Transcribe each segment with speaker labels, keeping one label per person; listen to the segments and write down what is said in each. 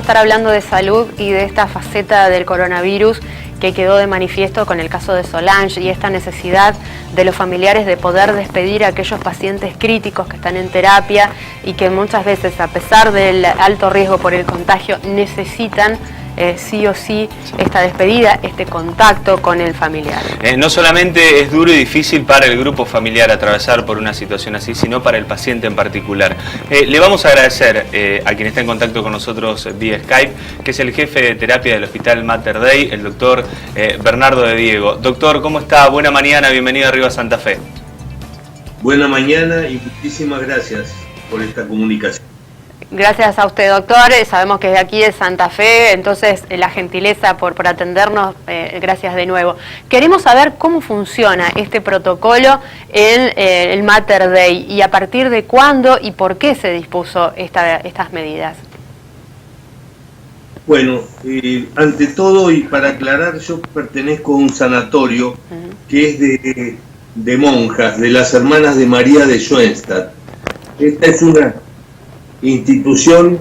Speaker 1: Estar hablando de salud y de esta faceta del coronavirus que quedó de manifiesto con el caso de Solange y esta necesidad de los familiares de poder despedir a aquellos pacientes críticos que están en terapia y que muchas veces, a pesar del alto riesgo por el contagio, necesitan sí o sí esta despedida, este contacto con el familiar.
Speaker 2: No solamente es duro y difícil para el grupo familiar atravesar por una situación así, sino para el paciente en particular. Le vamos a agradecer a quien está en contacto con nosotros vía Skype, que es el jefe de terapia del Hospital Mater Dei, el doctor Bernardo de Diego. Doctor, ¿cómo está? Buena mañana, bienvenido a Arriba Santa Fe.
Speaker 3: Buena mañana y muchísimas gracias por esta comunicación.
Speaker 1: Gracias a usted, doctor. Sabemos que es de aquí de Santa Fe, entonces la gentileza por atendernos, gracias de nuevo. Queremos saber cómo funciona este protocolo en el Mater Dei y a partir de cuándo y por qué se dispuso estas medidas.
Speaker 3: Bueno, ante todo y para aclarar, yo pertenezco a un sanatorio que es de monjas, de las Hermanas de María de Schoenstatt. Esta es una institución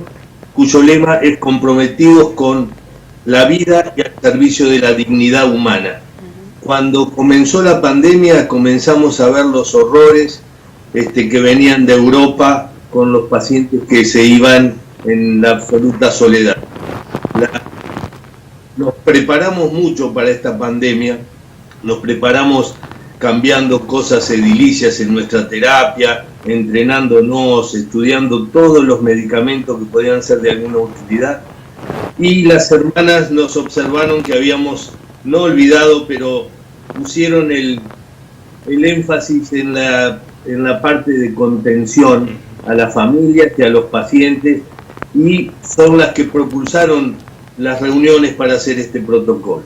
Speaker 3: cuyo lema es comprometidos con la vida y al servicio de la dignidad humana. Cuando comenzó la pandemia comenzamos a ver los horrores que venían de Europa con los pacientes que se iban en la absoluta soledad. Nos preparamos mucho para esta pandemia, nos preparamos cambiando cosas edilicias en nuestra terapia, entrenándonos, estudiando todos los medicamentos que podían ser de alguna utilidad. Y las hermanas nos observaron que habíamos no olvidado, pero pusieron el énfasis en la parte de contención a las familias y a los pacientes, y son las que propulsaron las reuniones para hacer este protocolo.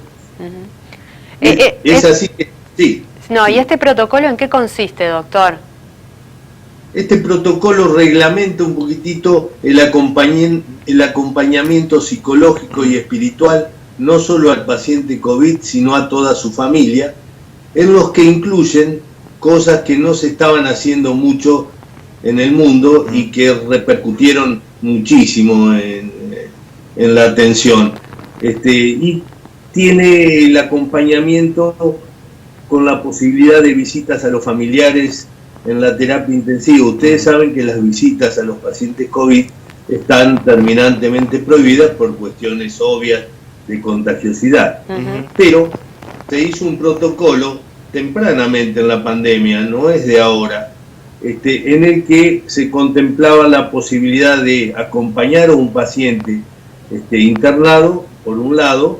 Speaker 3: Es así que sí.
Speaker 1: No, ¿y este protocolo en qué consiste, doctor?
Speaker 3: Este protocolo reglamenta un poquitito el acompañamiento psicológico y espiritual, no solo al paciente COVID, sino a toda su familia, en los que incluyen cosas que no se estaban haciendo mucho en el mundo y que repercutieron muchísimo en la atención. Y tiene el acompañamiento con la posibilidad de visitas a los familiares en la terapia intensiva. Ustedes saben que las visitas a los pacientes COVID están terminantemente prohibidas por cuestiones obvias de contagiosidad. Pero se hizo un protocolo tempranamente en la pandemia, no es de ahora, en el que se contemplaba la posibilidad de acompañar a un paciente internado, por un lado,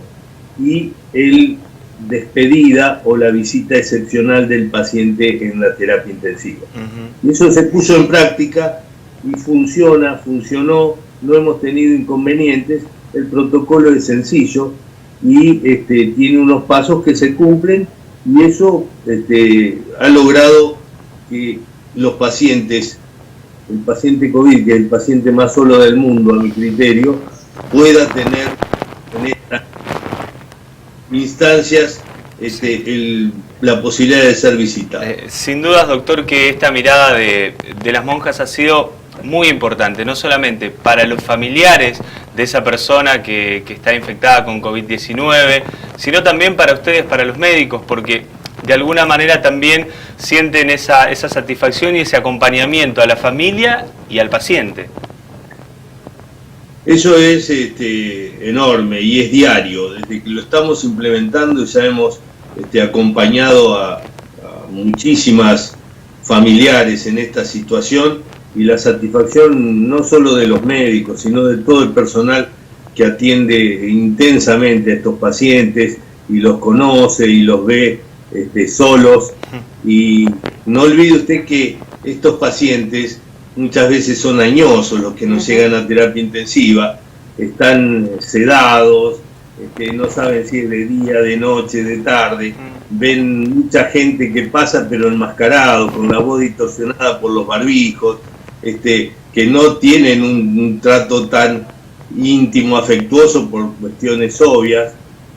Speaker 3: y el despedida o la visita excepcional del paciente en la terapia intensiva. Y eso se puso en práctica y funcionó, no hemos tenido inconvenientes. El protocolo es sencillo y tiene unos pasos que se cumplen, y eso ha logrado que los pacientes, el paciente COVID, que es el paciente más solo del mundo a mi criterio, pueda tener en estas instancias la posibilidad de ser visitado.
Speaker 2: Sin dudas, doctor, que esta mirada de las monjas ha sido muy importante, no solamente para los familiares de esa persona que está infectada con COVID-19, sino también para ustedes, para los médicos, porque de alguna manera también sienten esa satisfacción y ese acompañamiento a la familia y al paciente.
Speaker 3: Eso es enorme y es diario. Desde que lo estamos implementando ya hemos acompañado a muchísimas familiares en esta situación, y la satisfacción no solo de los médicos, sino de todo el personal que atiende intensamente a estos pacientes y los conoce y los ve solos. Y no olvide usted que estos pacientes muchas veces son añosos los que nos llegan a terapia intensiva, están sedados, no saben si es de día, de noche, de tarde, ven mucha gente que pasa pero enmascarado, con la voz distorsionada por los barbijos, que no tienen un trato tan íntimo, afectuoso por cuestiones obvias,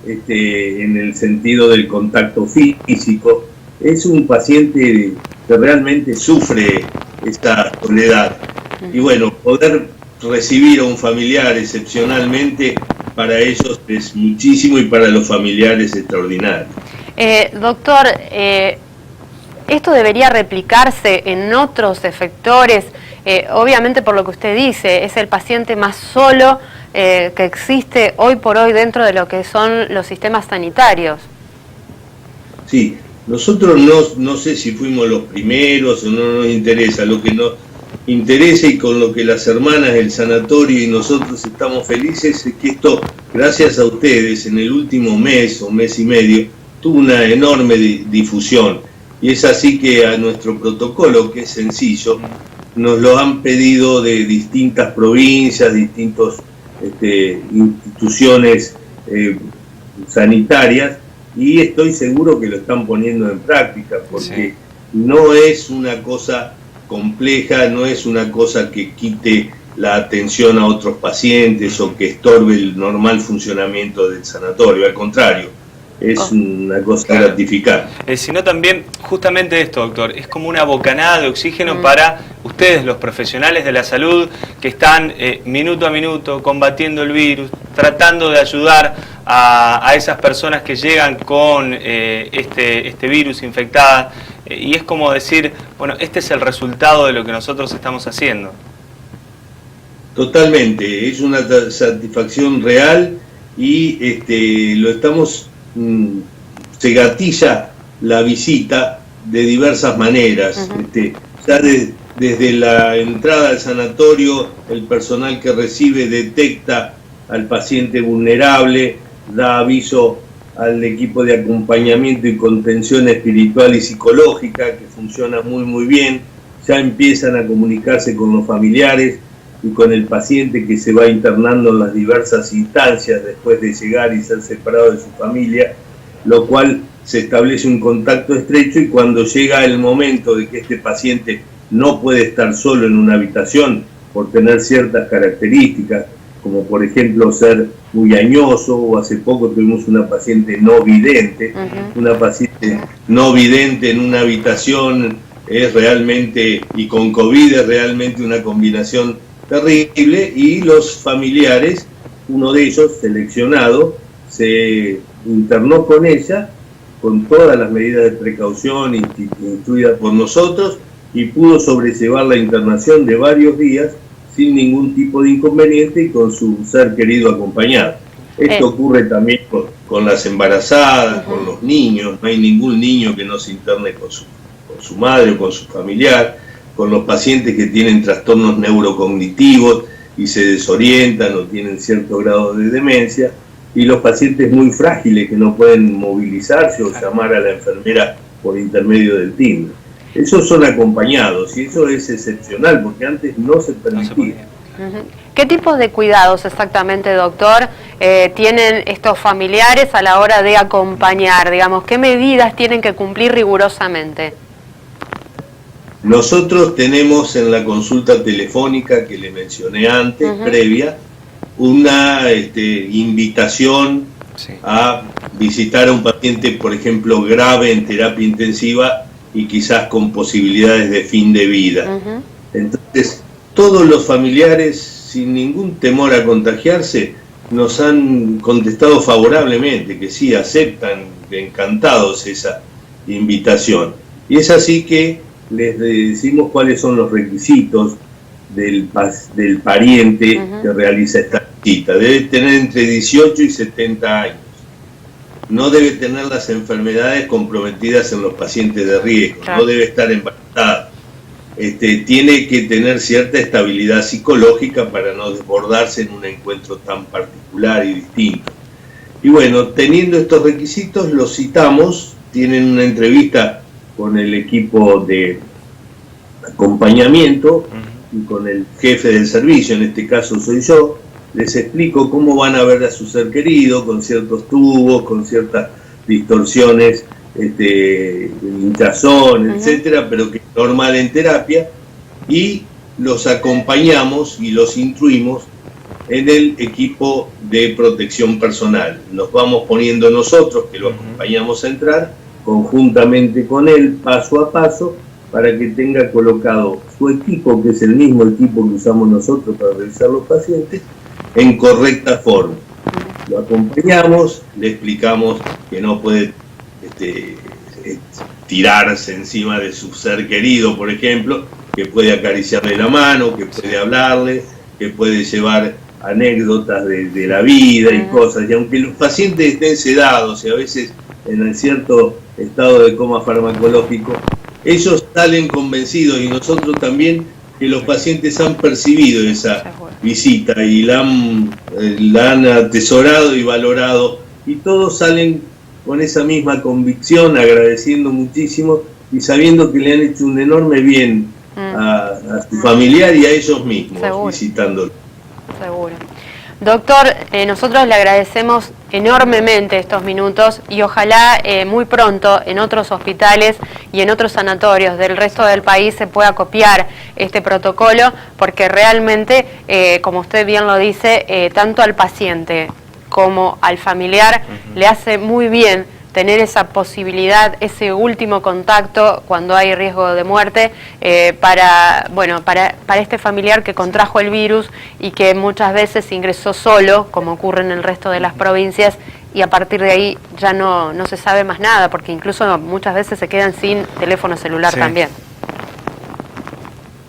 Speaker 3: en el sentido del contacto físico. Es un paciente que realmente sufre esta soledad. Y bueno, poder recibir a un familiar excepcionalmente, para ellos es muchísimo y para los familiares extraordinario.
Speaker 1: Doctor, ¿esto debería replicarse en otros efectores? Obviamente, por lo que usted dice, es el paciente más solo que existe hoy por hoy dentro de lo que son los sistemas sanitarios.
Speaker 3: Sí, nosotros no sé si fuimos los primeros o no nos interesa. Lo que nos interesa y con lo que las hermanas del sanatorio y nosotros estamos felices es que esto, gracias a ustedes, en el último mes o mes y medio, tuvo una enorme difusión. Y es así que a nuestro protocolo, que es sencillo, nos lo han pedido de distintas provincias, distintas instituciones sanitarias, y estoy seguro que lo están poniendo en práctica, porque no es una cosa compleja, no es una cosa que quite la atención a otros pacientes o que estorbe el normal funcionamiento del sanatorio, al contrario, es una cosa gratificante.
Speaker 2: Sino también, justamente esto, doctor, es como una bocanada de oxígeno para ustedes, los profesionales de la salud, que están minuto a minuto combatiendo el virus, tratando de ayudar a esas personas que llegan con este virus infectadas, y es como decir, bueno, este es el resultado de lo que nosotros estamos haciendo.
Speaker 3: Totalmente, es una satisfacción real y lo estamos... se gatilla la visita de diversas maneras. Ya desde la entrada al sanatorio, el personal que recibe detecta al paciente vulnerable, da aviso al equipo de acompañamiento y contención espiritual y psicológica, que funciona muy bien. Ya empiezan a comunicarse con los familiares y con el paciente, que se va internando en las diversas instancias después de llegar y ser separado de su familia, lo cual se establece un contacto estrecho, y cuando llega el momento de que este paciente no puede estar solo en una habitación por tener ciertas características, como por ejemplo ser muy añoso, o hace poco tuvimos una paciente no vidente, una paciente no vidente en una habitación es realmente, y con COVID es realmente una combinación terrible, y los familiares, uno de ellos seleccionado, se internó con ella, con todas las medidas de precaución instruidas por nosotros, y pudo sobrellevar la internación de varios días sin ningún tipo de inconveniente y con su ser querido acompañado. Esto ocurre también con las embarazadas, con los niños. No hay ningún niño que no se interne con su madre o con su familiar, con los pacientes que tienen trastornos neurocognitivos y se desorientan o tienen cierto grado de demencia, y los pacientes muy frágiles que no pueden movilizarse o llamar a la enfermera por intermedio del timbre. Esos son acompañados, y eso es excepcional, porque antes no se permitía.
Speaker 1: ¿Qué tipos de cuidados exactamente, doctor, tienen estos familiares a la hora de acompañar? Digamos, ¿qué medidas tienen que cumplir rigurosamente?
Speaker 3: Nosotros tenemos en la consulta telefónica que le mencioné antes, previa, una invitación a visitar a un paciente, por ejemplo, grave en terapia intensiva y quizás con posibilidades de fin de vida. Entonces, todos los familiares, sin ningún temor a contagiarse, nos han contestado favorablemente, que sí, aceptan encantados esa invitación. Y es así que les decimos cuáles son los requisitos del pariente que realiza esta visita. Debe tener entre 18 y 70 años. No debe tener las enfermedades comprometidas en los pacientes de riesgo, no debe estar embarazada. Tiene que tener cierta estabilidad psicológica para no desbordarse en un encuentro tan particular y distinto. Y bueno, teniendo estos requisitos, los citamos, tienen una entrevista con el equipo de acompañamiento y con el jefe del servicio, en este caso soy yo. Les explico cómo van a ver a su ser querido, con ciertos tubos, con ciertas distorsiones, hinchazón, etcétera, pero que es normal en terapia, y los acompañamos y los instruimos en el equipo de protección personal. Nos vamos poniendo nosotros, que lo acompañamos a entrar, conjuntamente con él, paso a paso, para que tenga colocado su equipo, que es el mismo equipo que usamos nosotros para revisar los pacientes, en correcta forma. Lo acompañamos, le explicamos que no puede tirarse encima de su ser querido, por ejemplo, que puede acariciarle la mano, que puede hablarle, que puede llevar anécdotas de la vida y cosas. Y aunque los pacientes estén sedados y a veces en cierto estado de coma farmacológico, ellos salen convencidos, y nosotros también, que los pacientes han percibido esa visita y la han atesorado y valorado, y todos salen con esa misma convicción, agradeciendo muchísimo y sabiendo que le han hecho un enorme bien a su familiar y a ellos mismos visitándolo.
Speaker 1: Seguro. Doctor, nosotros le agradecemos enormemente estos minutos y ojalá muy pronto en otros hospitales y en otros sanatorios del resto del país se pueda copiar este protocolo, porque realmente, como usted bien lo dice, tanto al paciente como al familiar le hace muy bien tener esa posibilidad, ese último contacto cuando hay riesgo de muerte para este familiar que contrajo el virus y que muchas veces ingresó solo, como ocurre en el resto de las provincias, y a partir de ahí ya no se sabe más nada, porque incluso muchas veces se quedan sin teléfono celular también.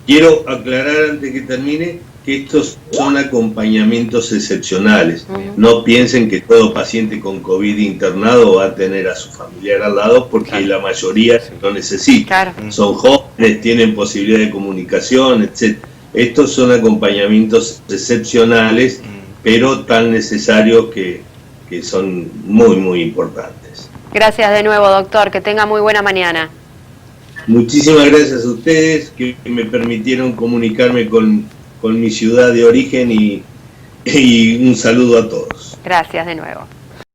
Speaker 3: Quiero aclarar antes que termine que estos son acompañamientos excepcionales. No piensen que todo paciente con COVID internado va a tener a su familiar al lado, porque la mayoría lo necesita. Son jóvenes, tienen posibilidad de comunicación, etc. Estos son acompañamientos excepcionales, pero tan necesarios que son muy, muy importantes.
Speaker 1: Gracias de nuevo, doctor. Que tenga muy buena mañana.
Speaker 3: Muchísimas gracias a ustedes que me permitieron comunicarme con mi ciudad de origen, y un saludo a todos.
Speaker 1: Gracias de nuevo.